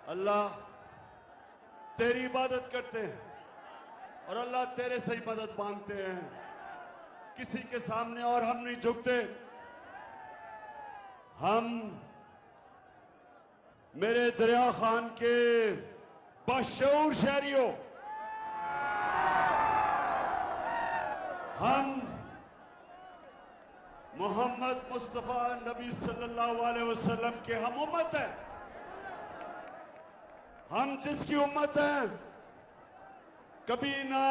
अल्लाह तेरी इबादत करते हैं और अल्लाह तेरे से ही मदद मांगते हैं, किसी के सामने और हम नहीं झुकते। हम मेरे दरिया खान के बशऊर शहरियों, हम मोहम्मद मुस्तफा नबी सल्लल्लाहु अलैहि वसल्लम के हम उम्मत हैं। हम जिसकी उम्मत हैं, कभी ना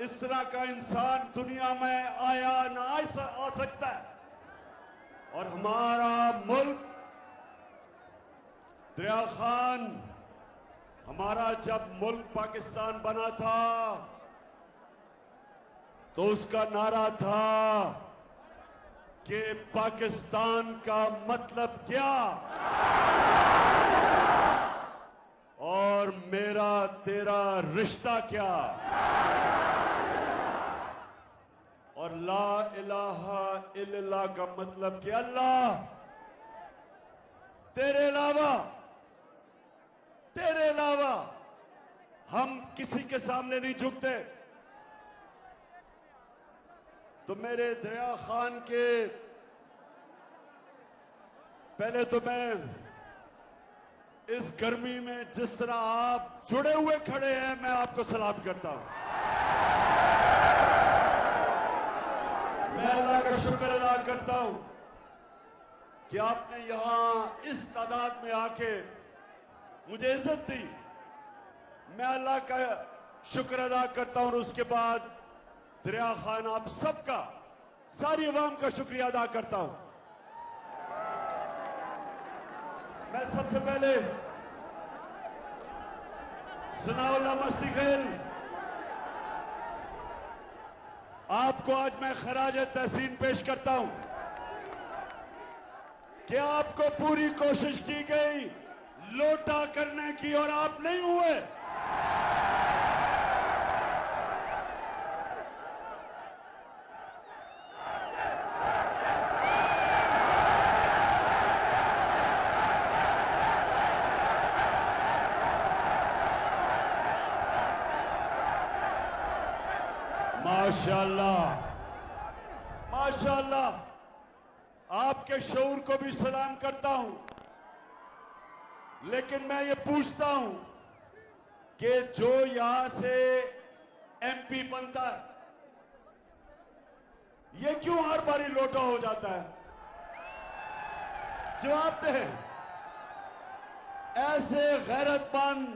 इस तरह का इंसान दुनिया में आया ना आ सकता है। और हमारा मुल्क दरिया खान, हमारा जब मुल्क पाकिस्तान बना था तो उसका नारा था कि पाकिस्तान का मतलब क्या और मेरा तेरा रिश्ता क्या, और ला इलाहा इल्लल्लाह का मतलब कि अल्लाह तेरे अलावा हम किसी के सामने नहीं झुकते। तो मेरे दरिया खान के, पहले तो मैं इस गर्मी में जिस तरह आप जुड़े हुए खड़े हैं, मैं आपको सलाम करता हूं। मैं अल्लाह का शुक्र अदा करता हूं कि आपने यहां इस तादाद में आके मुझे इज्जत दी। मैं अल्लाह का शुक्र अदा करता हूं और उसके बाद दरिया खान आप सबका, सारी अवाम का शुक्रिया अदा करता हूं। मैं सबसे पहले सनाउल्लाह मस्ती खेल, आपको आज मैं खराज तहसीन पेश करता हूं कि आपको पूरी कोशिश की गई लोटा करने की और आप नहीं हुए। माशाअल्लाह, माशाअल्लाह, आपके शऊर को भी सलाम करता हूं। लेकिन मैं ये पूछता हूं कि जो यहां से एमपी बनता है, ये क्यों हर बारी लोटा हो जाता है? जवाब दे। ऐसे गैरतमंद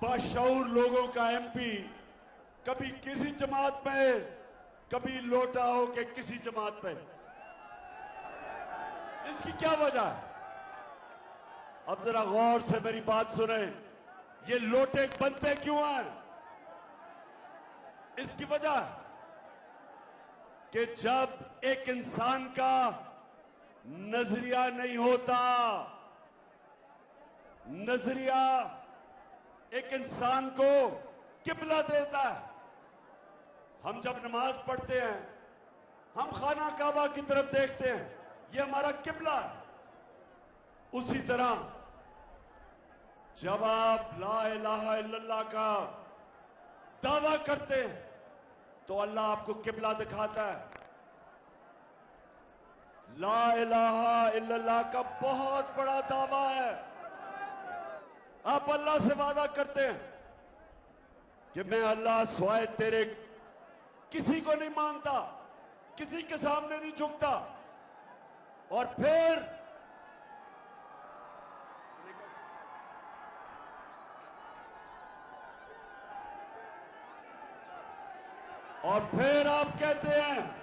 बाशऊर लोगों का एमपी कभी किसी जमात में, कभी लोटा हो के किसी जमात में, इसकी क्या वजह है? अब जरा गौर से मेरी बात सुने। ये लोटे बनते क्यों हैं? इसकी वजह है कि जब एक इंसान का नजरिया नहीं होता, नजरिया एक इंसान को किबला देता है। हम जब नमाज पढ़ते हैं, हम खाना काबा की तरफ देखते हैं, ये हमारा किबला है। उसी तरह जब आप ला इलाहा इल्लल्लाह का दावा करते हैं तो अल्लाह आपको किबला दिखाता है। ला इलाहा इल्लल्लाह का बहुत बड़ा दावा है। आप अल्लाह से वादा करते हैं कि मैं अल्लाह सिवाय तेरे किसी को नहीं मानता, किसी के सामने नहीं झुकता। और फिर आप कहते हैं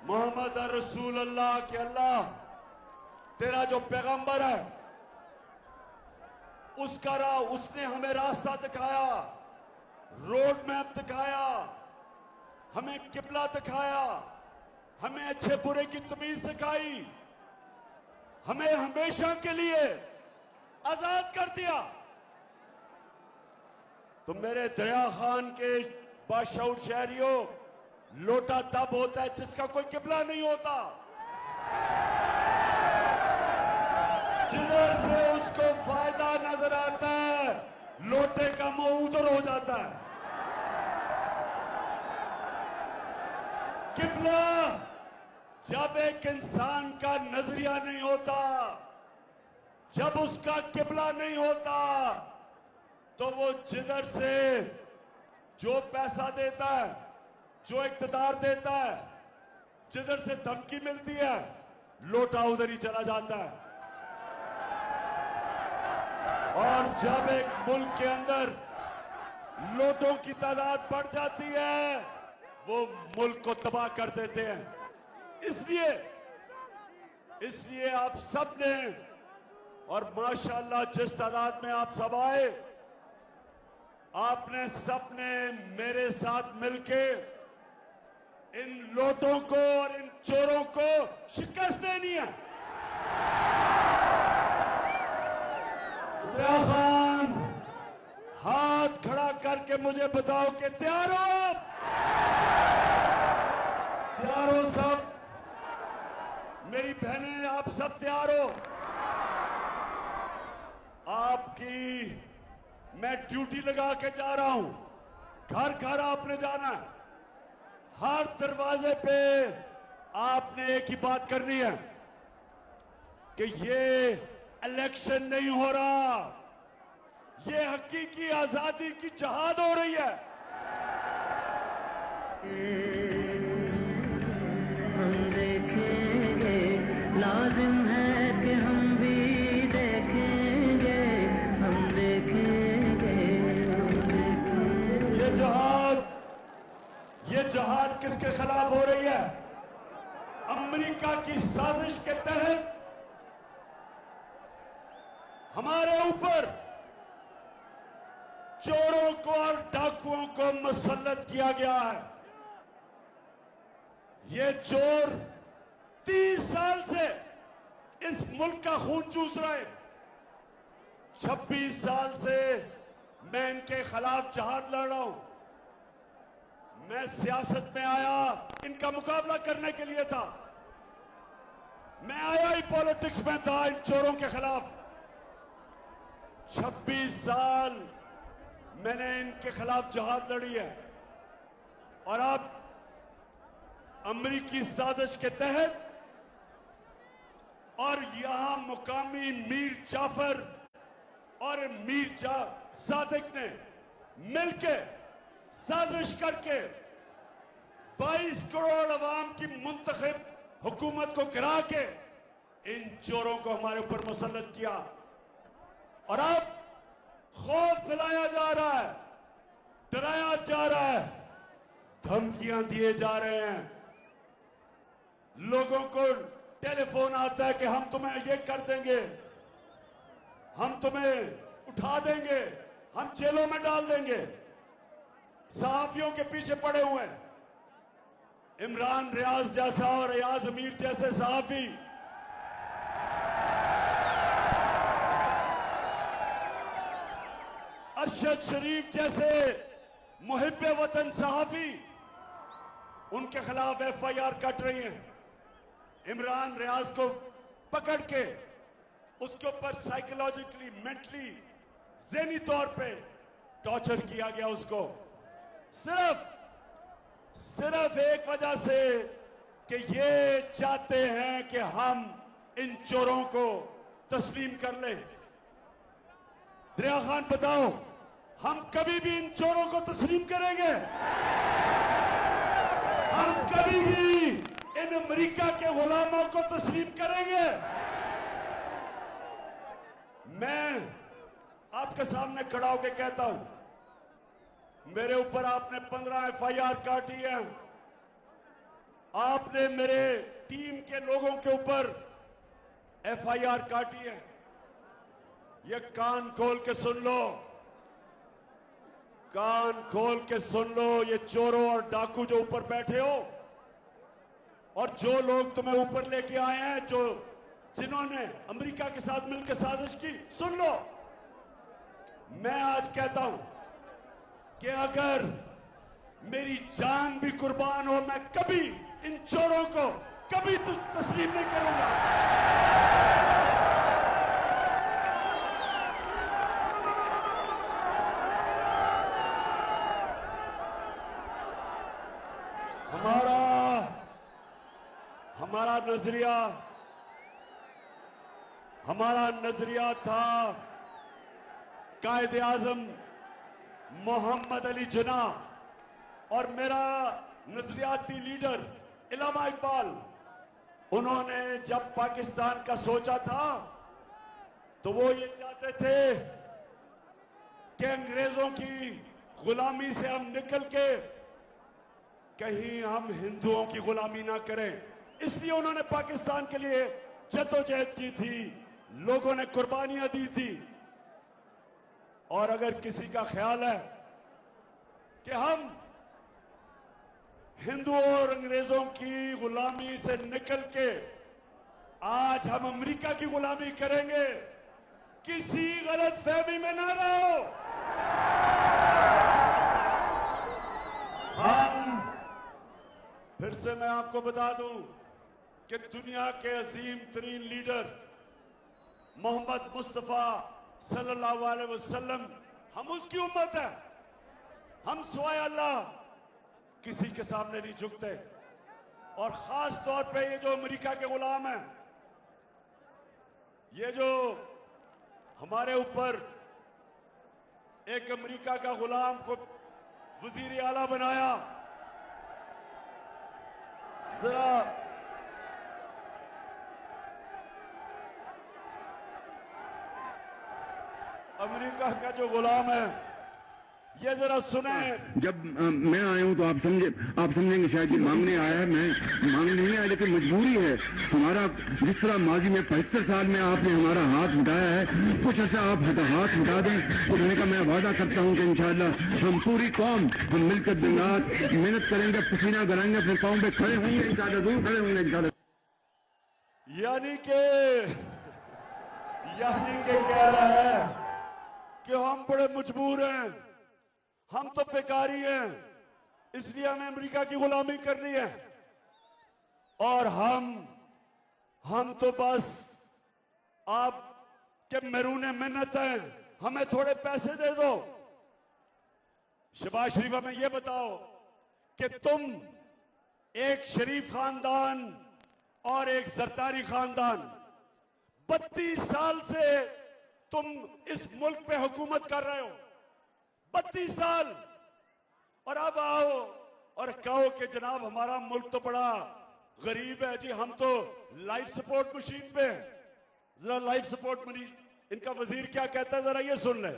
मोहम्मद रसूल अल्लाह के, अल्लाह तेरा जो पैगंबर है उसका उसने हमें रास्ता दिखाया, रोड मैप दिखाया, हमें किबला दिखाया, हमें अच्छे बुरे की तमीज सिखाई, हमें हमेशा के लिए आजाद कर दिया। तो मेरे दरिया खान के बाशऊर शहरियों, लोटा तब होता है जिसका कोई किबला नहीं होता। जिधर से उसको फायदा नजर आता है, लोटे का मुंह उधर हो जाता है। किबला, जब एक इंसान का नजरिया नहीं होता, जब उसका किबला नहीं होता, तो वो जिधर से जो पैसा देता है, जो इख्तिदार देता है, जिधर से धमकी मिलती है, लोटा उधर ही चला जाता है। और जब एक मुल्क के अंदर लोटों की तादाद बढ़ जाती है, वो मुल्क को तबाह कर देते हैं। इसलिए आप सब ने, और माशाअल्लाह जिस तादाद में आप सब आए, आपने सबने मेरे साथ मिलके इन लोटों को और इन चोरों को शिकस्त देनी है। इमरान खान, हाथ खड़ा करके मुझे बताओ कि तैयार हो आप? तैयार हो सब? मेरी बहनें, आप सब तैयार हो? आपकी मैं ड्यूटी लगा के जा रहा हूं। घर घर आपने जाना है। हर दरवाजे पे आपने एक ही बात करनी है कि ये इलेक्शन नहीं हो रहा, ये हकीकी आजादी की जहाद हो रही है। हम देखेंगे, लाजिम है कि हम भी देखेंगे, हम देखेंगे, हम देखेंगे। ये जहाद किसके खिलाफ हो रही है? अमेरिका की साजिश के तहत हमारे ऊपर चोरों को और डाकुओं को मुसल्लत किया गया है। ये चोर 30 साल से इस मुल्क का खून चूस रहे। 26 साल से मैं इनके खिलाफ जहाद लड़ रहा हूं। मैं सियासत में आया इनका मुकाबला करने के लिए था। मैं आया ही पॉलिटिक्स में था इन चोरों के खिलाफ। 26 साल मैंने इनके खिलाफ जहाद लड़ी है। और अब अमेरिकी साजिश के तहत और यहां मुकामी मीर जाफर और मीर सादिक ने मिलकर साजिश करके 22 करोड़ अवाम की मुंतखब हुकूमत को गिरा के इन चोरों को हमारे ऊपर मुसल्लत किया। और अब खौफ फैलाया जा रहा है, डराया जा रहा है, धमकियां दिए जा रहे हैं। लोगों को टेलीफोन आता है कि हम तुम्हें ये कर देंगे, हम तुम्हें उठा देंगे, हम जेलों में डाल देंगे। सहाफियों के पीछे पड़े हुए हैं। इमरान रियाज जैसा और रियाज अमीर जैसे सहाफी अरशद शरीफ जैसे मुहिब्बे वतन सहाफी, उनके खिलाफ FIR कट रही है। इमरान रियाज को पकड़ के उसके ऊपर साइकोलॉजिकली, मेंटली, ज़हनी तौर पे टॉर्चर किया गया उसको, सिर्फ एक वजह से कि ये चाहते हैं कि हम इन चोरों को तस्लीम कर लें। दरिया खान, बताओ, हम कभी भी इन चोरों को तस्लीम करेंगे? हम कभी भी इन अमेरिका के गुलामों को तस्लीम करेंगे? मैं आपके सामने खड़ा होकर कहता हूं, मेरे ऊपर आपने 15 FIR काटी है। आपने मेरे टीम के लोगों के ऊपर FIR काटी है। ये कान खोल के सुन लो, कान खोल के सुन लो। ये चोरों और डाकू जो ऊपर बैठे हो और जो लोग तुम्हें ऊपर लेके आए हैं, जिन्होंने अमेरिका के साथ मिलकर साजिश की, सुन लो। मैं आज कहता हूं कि अगर मेरी जान भी कुर्बान हो, मैं कभी इन चोरों को कभी तस्लीम नहीं करूंगा। नजरिया था कायदे आजम मोहम्मद अली जिन्ना और मेरा नजरियाती लीडर इलामा इकबाल। उन्होंने जब पाकिस्तान का सोचा था तो वो ये चाहते थे कि अंग्रेजों की गुलामी से हम निकल के कहीं हम हिंदुओं की गुलामी ना करें, इसलिए उन्होंने पाकिस्तान के लिए जद्दोजहद की थी, लोगों ने कुर्बानियां दी थी। और अगर किसी का ख्याल है कि हम हिंदुओं और अंग्रेजों की गुलामी से निकल के आज हम अमेरिका की गुलामी करेंगे, किसी गलत फहमी में ना रहो। हम फिर से मैं आपको बता दूं कि दुनिया के अजीम तरीन लीडर मोहम्मद मुस्तफा सल्लल्लाहु अलैहि वसल्लम, हम उसकी उम्मत है। हम सिवाय अल्लाह किसी के सामने नहीं झुकते। और खास तौर पे ये जो अमेरिका के गुलाम हैं, ये जो हमारे ऊपर एक अमेरिका का गुलाम को वजीर आला बनाया, जरा अमेरिका का जो गुलाम है ये जरा सुने। जब मैं आया हूं तो आप समझेंगे शायद ये मांगने आया है। मैं मांगने नहीं आया, लेकिन मजबूरी है हमारा। जिस तरह माजी में 75 साल में आपने हमारा हाथ मिटाया है, कुछ ऐसा आप हाथ मिटा दें। उठने का मैं वादा करता हूं कि इंशाअल्लाह हम पूरी कौम हम मिलकर दिन रात मेहनत करेंगे, पसीना गलाएंगे, अपने पाँव पे खड़े होंगे इंशाअल्लाह, दूर खड़े होंगे इंशाअल्लाह। यानी के कह रहा है कि हम बड़े मजबूर हैं, हम तो बेकारी हैं, इसलिए हमें अमेरिका की गुलामी करनी है। और हम तो बस आप के महरूने मिन्नत हैं, हमें थोड़े पैसे दे दो। शहबाज शरीफ में ये बताओ कि तुम एक शरीफ खानदान और एक सरदारी खानदान 32 साल से तुम इस मुल्क पे हुकूमत कर रहे हो, 32 साल। और अब आओ और कहो कि जनाब हमारा मुल्क तो बड़ा गरीब है जी, हम तो लाइफ सपोर्ट मशीन पे हैं। जरा लाइफ सपोर्ट मशीन, इनका वजीर क्या कहता है जरा ये सुन ले,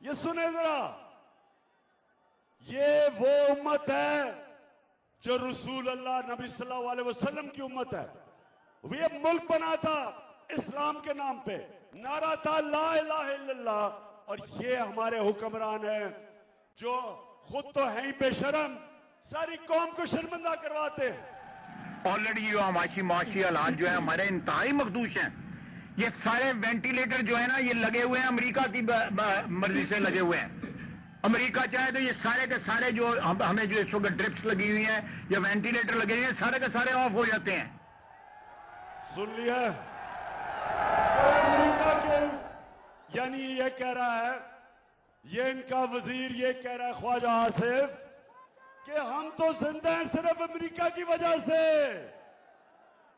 ये सुने जरा। ये वो उम्मत है जो रसूल अल्लाह नबी सल्लल्लाहु अलैहि वसल्लम की उम्मत है। ये मुल्क बना था इस्लाम के नाम पे, नारा था ला इलाहा इल्लल्लाह। और ये हमारे हुक्मरान हैं जो खुद तो हैं ही बेशरम, सारी कौम को शर्मिंदा करवाते हैं। ऑलरेडी जो माशी हालात जो है हमारे इंतहाई मखदूश हैं। ये सारे वेंटिलेटर जो है ना, ये लगे हुए हैं अमेरिका की मर्जी से लगे हुए हैं। अमेरिका चाहे तो ये सारे के सारे जो हमें जो इस वक्त ड्रिप्स लगी हुई हैं या वेंटिलेटर लगे हुए हैं, सारे के सारे ऑफ हो जाते हैं। सुन लिया, अमेरिका के यानी ये कह रहा है, ये इनका वजीर ये कह रहा है ख्वाजा आसिफ कि हम तो जिंदा हैं सिर्फ अमेरिका की वजह से।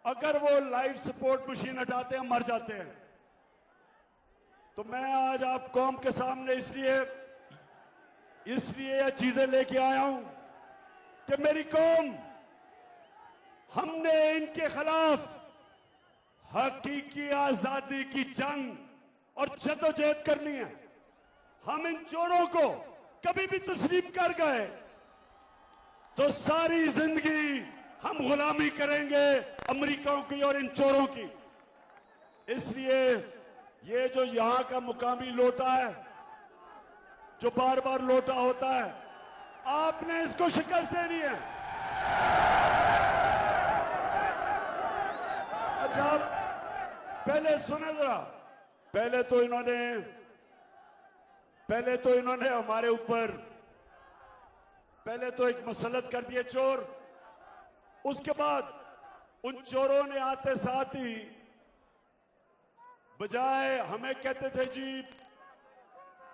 अगर वो लाइफ सपोर्ट मशीन हटाते हैं मर जाते हैं। तो मैं आज आप कौम के सामने इसलिए ये चीजें लेके आया हूं कि मेरी कौम, हमने इनके खिलाफ हकीकी आजादी की जंग और जद्दोजहद करनी है। हम इन चोरों को कभी भी तस्लीम कर गए तो सारी जिंदगी हम गुलामी करेंगे अमेरिकाओं की और इन चोरों की। इसलिए ये जो यहां का मुकामी लोटा है, जो बार बार लोटा होता है, आपने इसको शिकस्त देनी है। अच्छा, पहले सुने जरा, पहले तो इन्होंने हमारे ऊपर पहले तो एक मसलत कर दिए चोर। उसके बाद उन चोरों ने आते साथ ही बजाय हमें कहते थे जी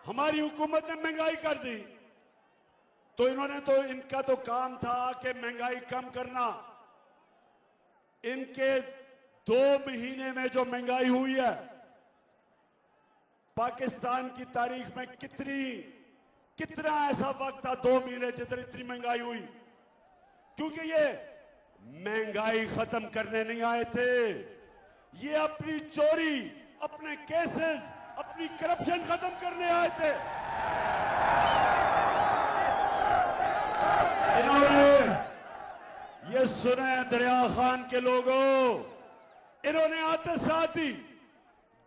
हमारी हुकूमत ने महंगाई कर दी, तो इनका तो काम था कि महंगाई कम करना। इनके 2 महीने में जो महंगाई हुई है, पाकिस्तान की तारीख में कितना ऐसा वक्त था 2 महीने जितनी इतनी महंगाई हुई, क्योंकि ये महंगाई खत्म करने नहीं आए थे, ये अपनी चोरी, अपने केसेस, अपनी करप्शन खत्म करने आए थे। इन्होंने ये सुने दरिया खान के लोगों, इन्होंने आते साथ ही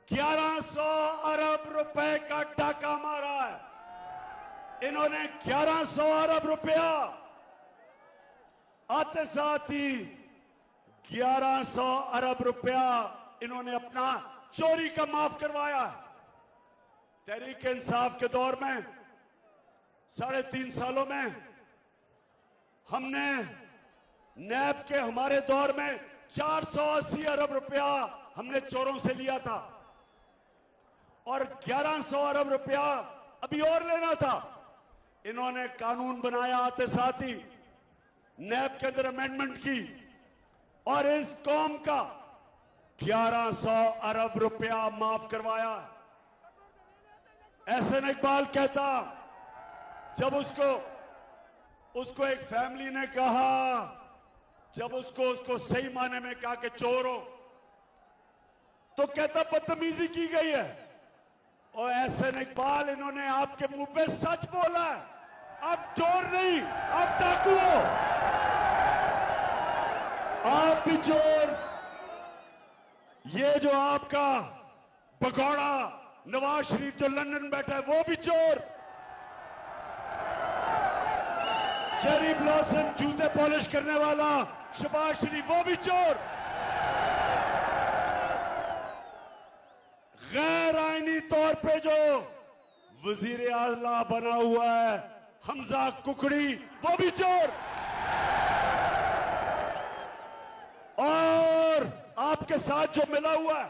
1100 अरब रुपए का डाका मारा है। इन्होंने 1100 अरब रुपया आते साथ ही 1100 अरब रुपया इन्होंने अपना चोरी का माफ करवाया है। तहरीक इंसाफ के दौर में 3.5 सालों में हमने नैब के हमारे दौर में 480 अरब रुपया हमने चोरों से लिया था और 1100 अरब रुपया अभी और लेना था। इन्होंने कानून बनाया, आते साथ ही नैब के अंदर अमेंडमेंट की और इस कौम का 1100 अरब रुपया माफ करवाया। एहसन इकबाल कहता, जब उसको एक फैमिली ने कहा, जब उसको सही माने में कहा कि चोर हो, तो कहता बदतमीजी की गई है। और एहसन इकबाल, इन्होंने आपके मुंह पे सच बोला है, आप चोर नहीं, आप डाकू हो, आप भी चोर। ये जो आपका भगौड़ा नवाज शरीफ जो लंदन बैठा है, वो भी चोर। चेरी ब्लॉसम जूते पॉलिश करने वाला शहबाज शरीफ, वो भी चोर। गैर आईनी तौर पे जो वजीर आला बना हुआ है हमजा कुकड़ी, वो भी चोर। और आपके साथ जो मिला हुआ है,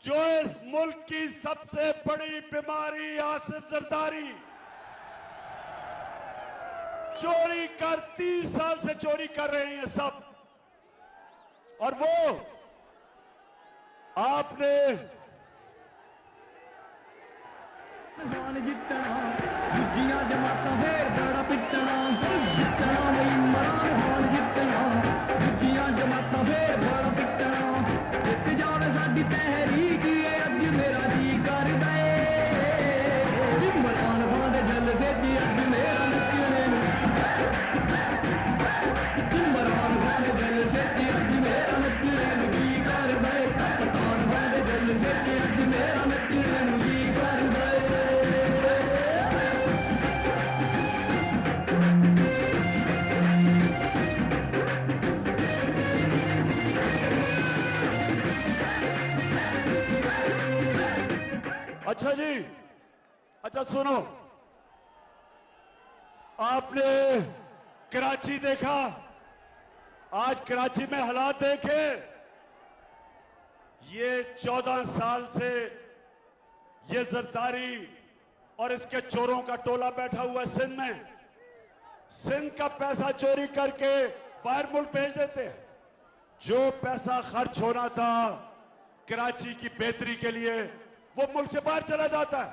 जो इस मुल्क की सबसे बड़ी बीमारी आसिफ जरदारी, चोरी कर 30 साल से चोरी कर रहे हैं सब। और वो आपने जितना दूजियां जमाता फिर बड़ा पिटना, जितना वही इमरान खान जितना दूजियां जमाता फिर बड़ा पिटना। जित जाने साडी तहरीक है, अज मेरा जी करदा है इमरान खान दे जलसे च अज मेरा नचने नूं, इमरान खान दे जलसे च अज मेरा नचने नूं जी करदा है, इमरान खान दे जलसे च अज मेरा नचने नूं जी करदा है। अच्छा जी, अच्छा सुनो, आपने कराची देखा, आज कराची में हालात देखे। ये 14 साल से ये जरदारी और इसके चोरों का टोला बैठा हुआ है सिंध में। सिंध का पैसा चोरी करके बाहर मुल्क भेज देते हैं। जो पैसा खर्च होना था कराची की बेहतरी के लिए, वो मुल्क से बाहर चला जाता है।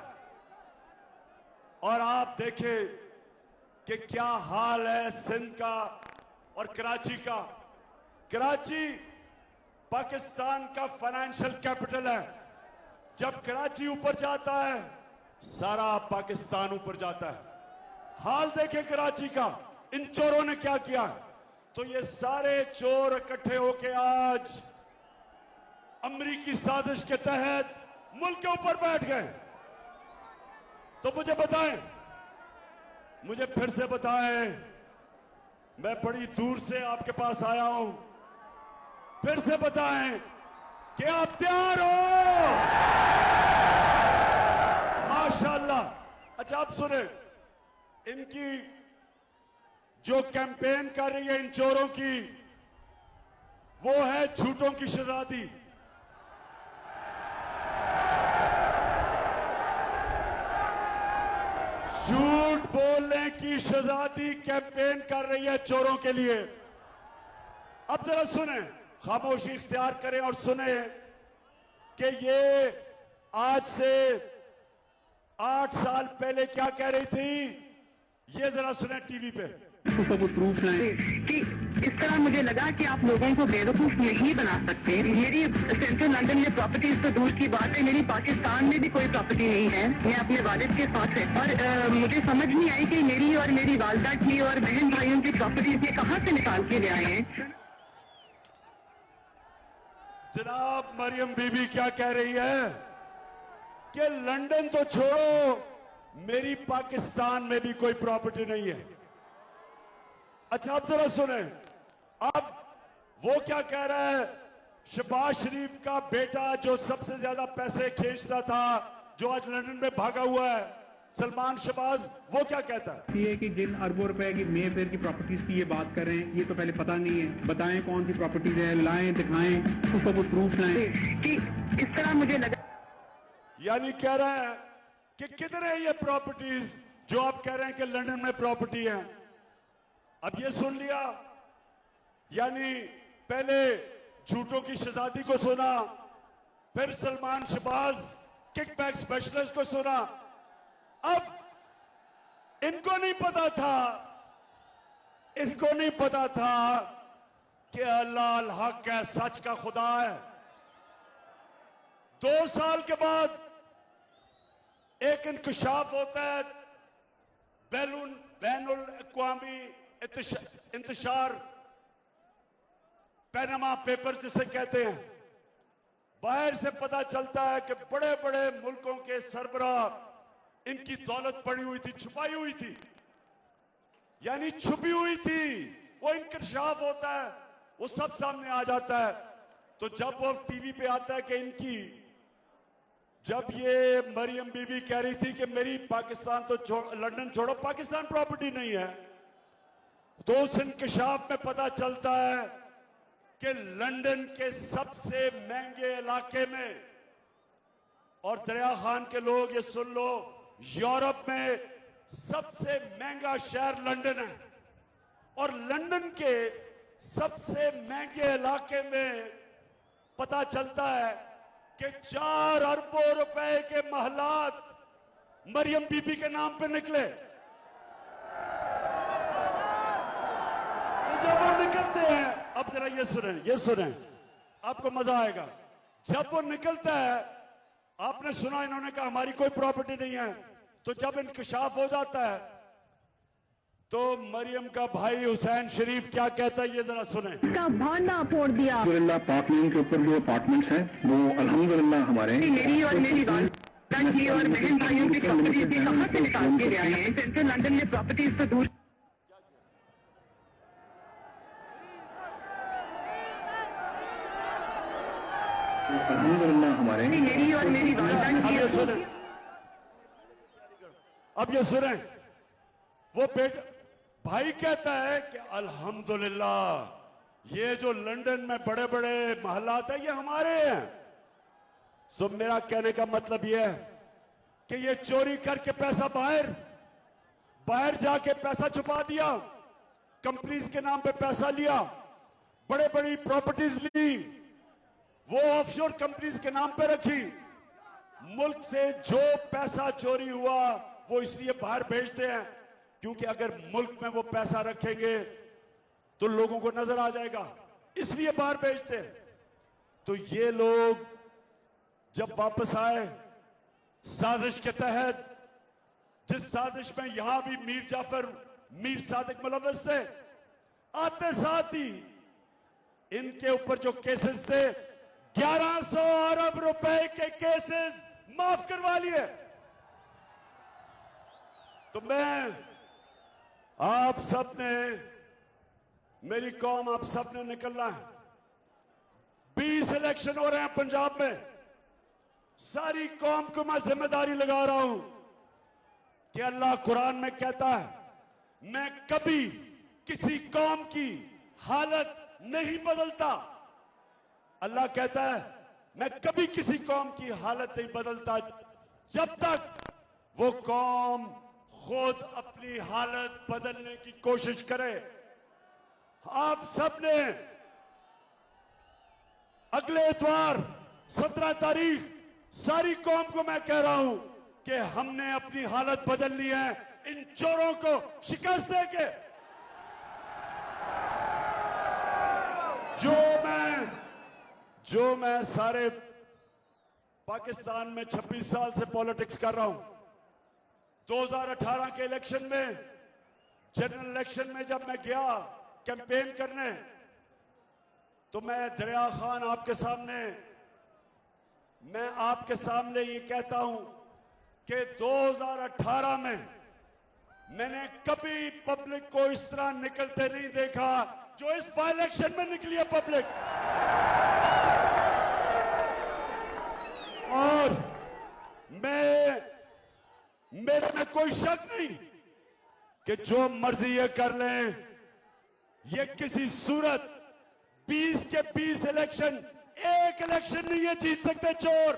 और आप देखें कि क्या हाल है सिंध का और कराची का। कराची पाकिस्तान का फाइनेंशियल कैपिटल है। जब कराची ऊपर जाता है, सारा पाकिस्तान ऊपर जाता है। हाल देखें कराची का, इन चोरों ने क्या किया। तो ये सारे चोर इकट्ठे होके आज अमरीकी साजिश के तहत मुल्क के ऊपर बैठ गए। तो मुझे बताएं, मुझे फिर से बताएं, मैं बड़ी दूर से आपके पास आया हूं, फिर से बताएं कि आप तैयार हो। माशाल्लाह। अच्छा आप सुने, इनकी जो कैंपेन कर रही है इन चोरों की, वो है झूठों की शहजादी। झूठ बोलने की शहजादी कैंपेन कर रही है चोरों के लिए। अब जरा सुने, खामोशी इख्तियार करें और सुने कि ये आज से 8 साल पहले क्या कह रही थी। ये जरा सुने टीवी पे। उसका कोई प्रूफ लाएं। कि इस तरह मुझे लगा कि आप लोगों को बेवकूफ नहीं बना सकते। मेरी सेंट्रल लंदन में प्रॉपर्टीज तो दूर की बात है, मेरी पाकिस्तान में भी कोई प्रॉपर्टी नहीं है। मैं अपने वालिद के साथ है और मुझे समझ नहीं आई कि मेरी और मेरी वालदा की और बहन भाइयों की प्रॉपर्टीज ये कहाँ से निकाल के ले आए हैं। जनाब मरियम बीबी क्या कह रही है कि लंदन तो छोड़ो, मेरी पाकिस्तान में भी कोई प्रॉपर्टी नहीं है। अच्छा अब जरा सुने, अब वो क्या कह रहा है। शहबाज शरीफ का बेटा जो सबसे ज्यादा पैसे खींचता था, जो आज लंदन में भागा हुआ है, सलमान शहबाज, वो क्या कहता है। ये कि जिन अरबों रुपए की मेफेयर की प्रॉपर्टीज की ये बात कर रहे हैं, ये तो पहले पता नहीं है। बताएं कौन सी प्रॉपर्टीज है, लाएं, दिखाएं, उसका कोई प्रूफ लाएं। कि इस तरह मुझे लगा, यानी कह रहा है कि किधर है ये प्रॉपर्टीज जो आप कह रहे हैं कि लंदन में प्रॉपर्टी है। अब ये सुन लिया, यानी पहले झूठों की शहजादी को सुना, फिर सलमान शहबाज किकबैक स्पेशलिस्ट को सुना। अब इनको नहीं पता था, इनको नहीं पता था कि अल्लाह अल हक है, सच का खुदा है। 2 साल के बाद एक इंकशाफ होता है, बैनुल अक़वामी इंतशार, पैनामा पेपर जिसे कहते हैं। बाहर से पता चलता है कि बड़े बड़े मुल्कों के सरबराह, इनकी दौलत पड़ी हुई थी, छुपाई हुई थी, यानी छुपी हुई थी। वो इंकशाफ होता है, वो सब सामने आ जाता है। तो जब वो टीवी पे आता है कि इनकी, जब ये मरियम बीबी कह रही थी कि मेरी पाकिस्तान तो लंदन छोड़ो, पाकिस्तान प्रॉपर्टी नहीं है, तो उस इंकशाफ में पता चलता है कि लंदन के सबसे महंगे इलाके में, और दरिया खान के लोग ये सुन लो, यूरोप में सबसे महंगा शहर लंदन है, और लंदन के सबसे महंगे इलाके में पता चलता है कि 4 अरबों रुपए के महलात मरियम बीबी के नाम पे निकले। तो जब वो निकलते हैं, अब जरा ये सुने, आपको मजा आएगा। जब वो निकलता है, आपने सुना इन्होंने कहा हमारी कोई प्रॉपर्टी नहीं है, तो जब इंकशाफ हो जाता है तो मरियम का भाई हुसैन शरीफ क्या कहता है, ये जरा सुने। इसका भांडा फोड़ दिया। अल्हम्दुलिल्लाह पाक मीम के ऊपर जो अपार्टमेंट्स हैं वो अल्हम्दुलिल्लाह हमारे हैं। मेरी और मेरी वालदा की और बहन भाइयों की प्रॉपर्टीज ये कहाँ से निकाल के ले आए हैं। सेंट्रल लंदन में प्रॉपर्टीज तो दूर, अल्हम्दुलिल्लाह हमारे हैं। मेरी और मेरी वालदा अब ये की। सुने, अब ये सुने, वो भाई कहता है कि अल्हम्दुलिल्लाह ये जो लंदन में बड़े बड़े महलात है ये हमारे हैं। सो मेरा कहने का मतलब ये है कि ये चोरी करके पैसा बाहर जाके पैसा छुपा दिया, कंपनीज के नाम पे पैसा लिया, बड़े बड़ी प्रॉपर्टीज ली, वो ऑफशोर कंपनीज के नाम पे रखी। मुल्क से जो पैसा चोरी हुआ वो इसलिए बाहर भेजते हैं क्योंकि अगर मुल्क में वो पैसा रखेंगे तो लोगों को नजर आ जाएगा, इसलिए बाहर भेजते हैं। तो ये लोग जब वापस आए साजिश के तहत, जिस साजिश में यहां भी मीर सादिक मुलव्वस थे, आते साथ ही इनके ऊपर जो केसेस थे 1100 अरब रुपए के केसेस माफ करवा लिए। तो मैं आप सब ने, मेरी कौम, आप सब ने निकलना है। 20 इलेक्शन हो रहे हैं पंजाब में, सारी कौम को मैं जिम्मेदारी लगा रहा हूं कि अल्लाह कुरान में कहता है मैं कभी किसी कौम की हालत नहीं बदलता। अल्लाह कहता है मैं कभी किसी कौम की हालत नहीं बदलता जब तक वो कौम खुद अपनी हालत बदलने की कोशिश करे। आप सब ने अगले इतवार 17 तारीख सारी कौम को मैं कह रहा हूं कि हमने अपनी हालत बदल ली है इन चोरों को शिकस्त देके। जो मैं सारे पाकिस्तान में 26 साल से पॉलिटिक्स कर रहा हूं, 2018 के इलेक्शन में, जनरल इलेक्शन में जब मैं गया कैंपेन करने, तो मैं दरिया खान मैं आपके सामने ये कहता हूं कि 2018 में मैंने कभी पब्लिक को इस तरह निकलते नहीं देखा जो इस बाई इलेक्शन में निकली है पब्लिक। और मेरे में कोई शक नहीं कि जो मर्जी ये कर लें, ये किसी सूरत 20 के 20 इलेक्शन, एक इलेक्शन नहीं ये जीत सकते चोर।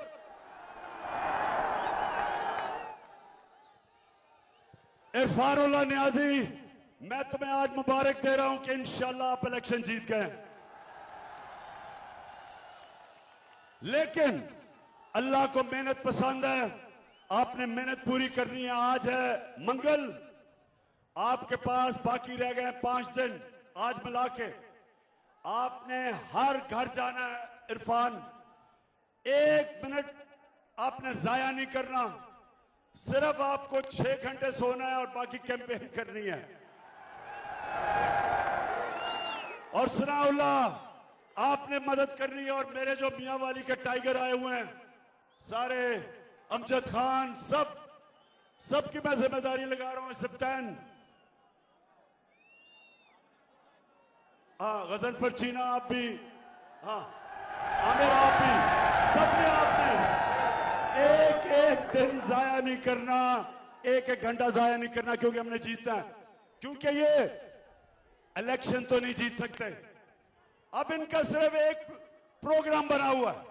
इरफानुल्लाह नियाजी, मैं तुम्हें आज मुबारक दे रहा हूं कि इंशाल्लाह आप इलेक्शन जीत गए। लेकिन अल्लाह को मेहनत पसंद है, आपने मेहनत पूरी करनी है। आज है मंगल, आपके पास बाकी रह गए 5 दिन। आज मिला के आपने हर घर जाना है। इरफान, 1 मिनट आपने जाया नहीं करना, सिर्फ आपको 6 घंटे सोना है और बाकी कैंपेन करनी है। और सनाउल्लाह, आपने मदद करनी है। और मेरे जो मियां वाली के टाइगर आए हुए हैं सारे, अमजद खान, सबकी मैं जिम्मेदारी लगा रहा हूं। सिप्तान, हाँ, गजनफर चीना, आप भी, हाँ, आमिर आप भी, सबने आपने एक दिन जाया नहीं करना, एक घंटा जाया नहीं करना, क्योंकि हमने जीतना है। क्योंकि ये इलेक्शन तो नहीं जीत सकते। अब इनका सिर्फ एक प्रोग्राम बना हुआ है,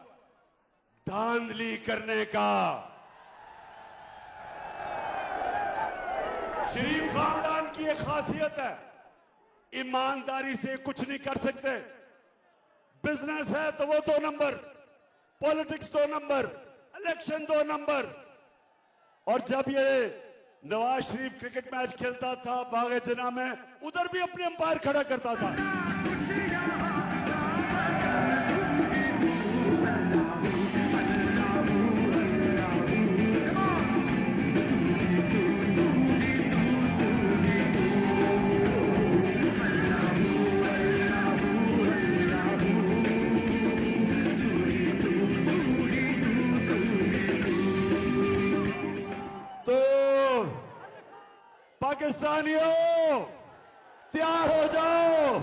धांधली करने का। शरीफ खानदान की एक खासियत है, ईमानदारी से कुछ नहीं कर सकते। बिजनेस है तो वो 2 number, politics 2 number, election 2 number. और जब ये नवाज शरीफ क्रिकेट मैच खेलता था बागे जना में, उधर भी अपने अंपायर खड़ा करता था। पाकिस्तानियों, तैयार हो जाओ।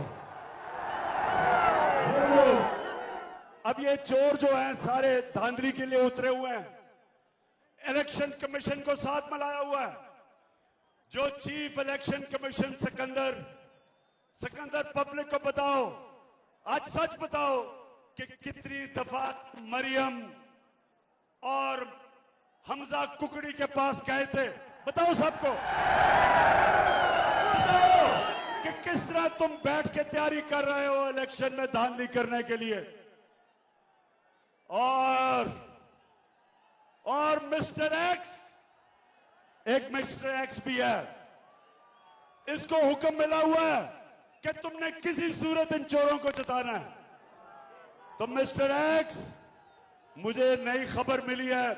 अब ये चोर जो हैं सारे धांधली के लिए उतरे हुए हैं, इलेक्शन कमीशन को साथ मिलाया हुआ है। जो chief election commission Sikandar, public को बताओ, आज सच बताओ कि कितनी दफा मरियम और हमजा कुकड़ी के पास गए थे। बताओ सबको, बताओ कि किस तरह तुम बैठ के तैयारी कर रहे हो इलेक्शन में धांधली करने के लिए। और मिस्टर एक्स, एक मिस्टर एक्स भी है, इसको हुक्म मिला हुआ है कि तुमने किसी सूरत इन चोरों को जताना है। तो मिस्टर एक्स, मुझे नई खबर मिली है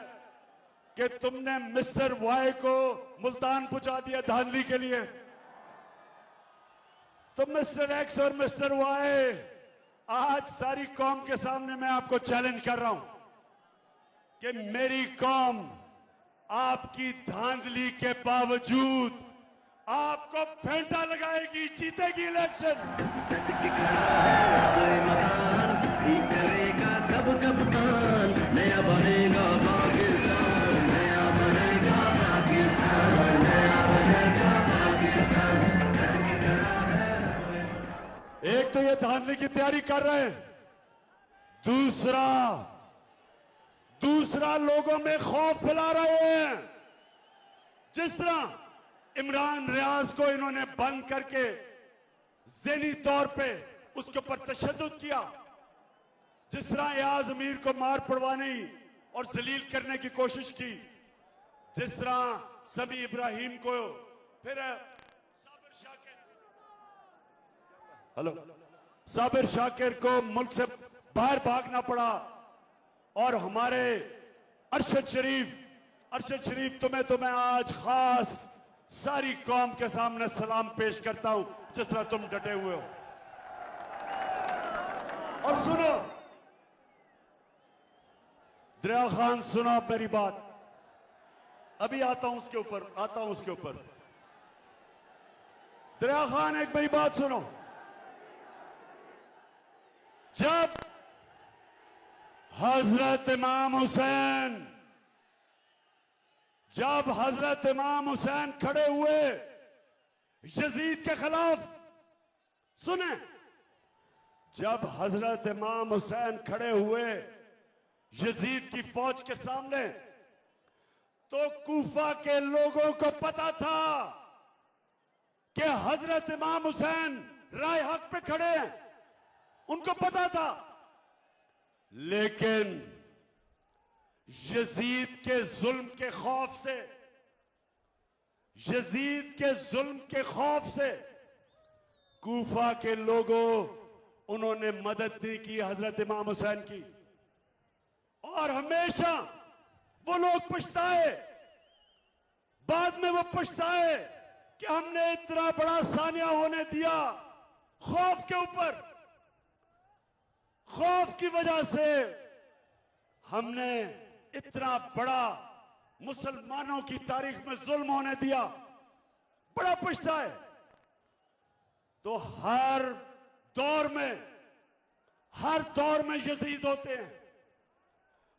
कि तुमने मिस्टर वाई को मुल्तान पहुंचा दिया धांधली के लिए। तो मिस्टर एक्स और मिस्टर वाई, आज सारी कौम के सामने मैं आपको चैलेंज कर रहा हूं कि मेरी कौम आपकी धांधली के बावजूद आपको फेंटा लगाएगी, जीतेगी इलेक्शन। सब कप्तान नया बनेगा पाकिस्तान, नया बनेगा पाकिस्तान, नया बनेगा पाकिस्तान। एक तो ये धांधली की तैयारी कर रहे हैं, दूसरा लोगों में खौफ फैला रहे हैं। जिस तरह इमरान रियाज को इन्होंने बंद करके ज़हनी तौर पे उसके ऊपर तशद्दुद किया, जिस तरह याज अमीर को मार पड़वाने और जलील करने की कोशिश की, जिस तरह समी इब्राहिम को फिर साबिर शाकिर को मुल्क से बाहर भागना पड़ा, और हमारे अरशद शरीफ तुम्हें आज खास सारी कौम के सामने सलाम पेश करता हूं, जिस तरह तुम डटे हुए हो। और सुनो दरिया खान, सुनो मेरी बात, अभी आता हूं उसके ऊपर। दरिया खान, एक मेरी बात सुनो। जब हजरत इमाम हुसैन खड़े हुए यजीद के खिलाफ, सुने, जब हजरत इमाम हुसैन खड़े हुए यजीद की फौज के सामने, तो कूफा के लोगों को पता था कि हजरत इमाम हुसैन राय हक पे खड़े हैं, उनको पता था। लेकिन यजीद के जुल्म के खौफ से कूफा के लोगों, उन्होंने मदद नहीं की हजरत इमाम हुसैन की। और हमेशा वो लोग पछताए, बाद में वो पछताए कि हमने इतना बड़ा सानिया होने दिया खौफ के ऊपर। खौफ की वजह से हमने इतना बड़ा मुसलमानों की तारीख में जुल्म होने दिया, बड़ा पछताए। तो हर दौर में यजीद होते हैं,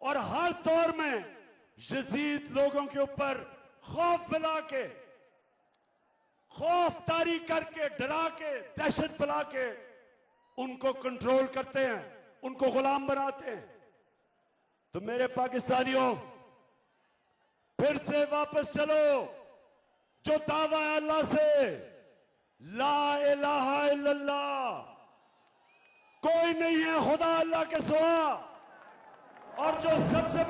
और हर दौर में यजीद लोगों के ऊपर खौफ फैला के, खौफ तारी करके, डरा के, दहशत फैला के उनको कंट्रोल करते हैं, उनको गुलाम बनाते हैं। तो मेरे पाकिस्तानियों, फिर से वापस चलो, जो दावा है अल्लाह से, ला इलाहा इल्लल्लाह, कोई नहीं है खुदा अल्लाह के सिवा, और जो सबसे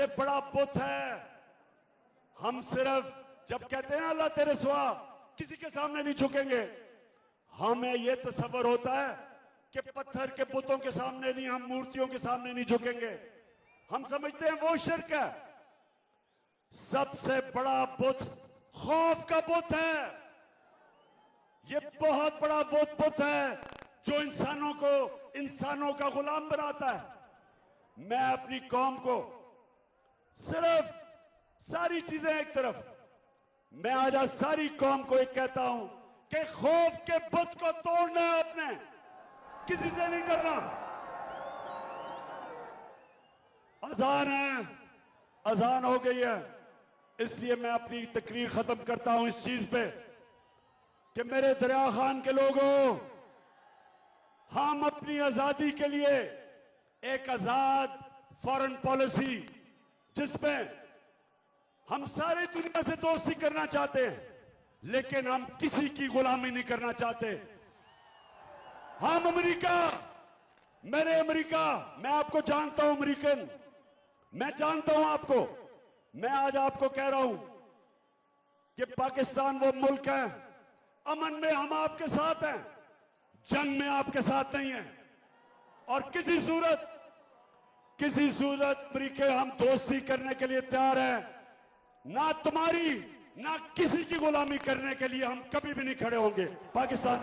बड़ा बुत है, हम सिर्फ जब कहते हैं अल्लाह तेरे सिवा किसी के सामने नहीं झुकेंगे, हमें यह तसव्वुर होता है कि पत्थर के बुतों के सामने नहीं, हम मूर्तियों के सामने नहीं झुकेंगे। हम समझते हैं वो शिर्क है। सबसे बड़ा बुत खौफ का बुत है। ये बहुत बड़ा बुत है जो इंसानों का गुलाम बनाता है। मैं अपनी कौम को सिर्फ, सारी चीजें एक तरफ, मैं आज सारी कौम को एक कहता हूं कि खौफ के बुत को तोड़ना है आपने, किसी से नहीं डरना। अजान हो गई है, इसलिए मैं अपनी तकरीर खत्म करता हूं इस चीज पे कि मेरे दरिया खान के लोगों, हम अपनी आजादी के लिए एक आजाद फॉरेन पॉलिसी, जिसमें हम सारी दुनिया से दोस्ती करना चाहते हैं, लेकिन हम किसी की गुलामी नहीं करना चाहते। हम अमेरिका, मैं आपको जानता हूं अमेरिकन, मैं जानता हूं आपको। मैं आज आपको कह रहा हूं कि पाकिस्तान वो मुल्क है, अमन में हम आपके साथ हैं, जंग में आपके साथ नहीं हैं, और किसी सूरत अमेरिका हम दोस्ती करने के लिए तैयार हैं। ना तुम्हारी ना किसी की गुलामी करने के लिए हम कभी भी नहीं खड़े होंगे। पाकिस्तान